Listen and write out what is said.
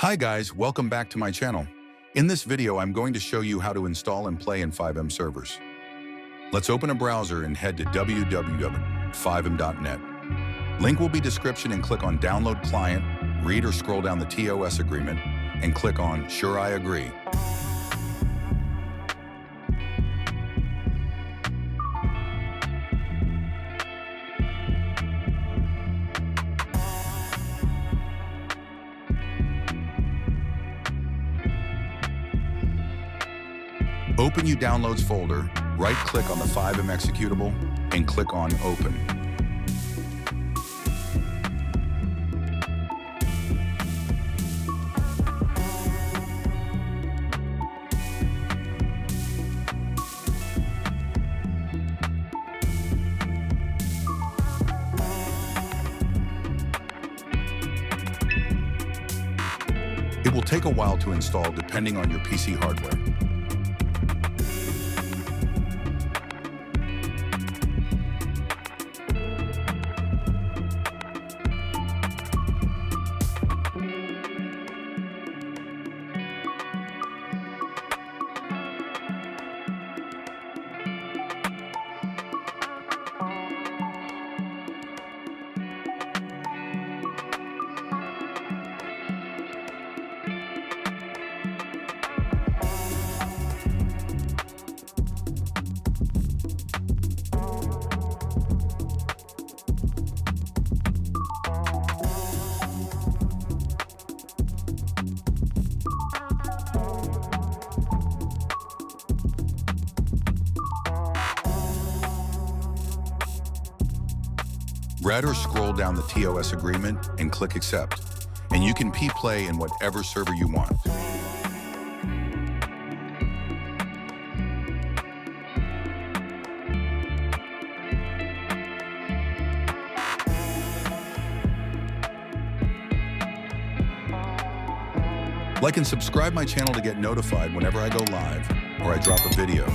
Hi guys, welcome back to my channel. In this video, I'm going to show you how to install and play in FiveM servers. Let's open a browser and head to www.fivem.net. Link will be description and click on Download Client, read or scroll down the TOS agreement, and click on Sure I Agree. Open your Downloads folder, right-click on the FiveM executable, and click on Open. It will take a while to install depending on your PC hardware. Read or scroll down the TOS agreement and click Accept, and you can play in whatever server you want. Like and subscribe my channel to get notified whenever I go live or I drop a video.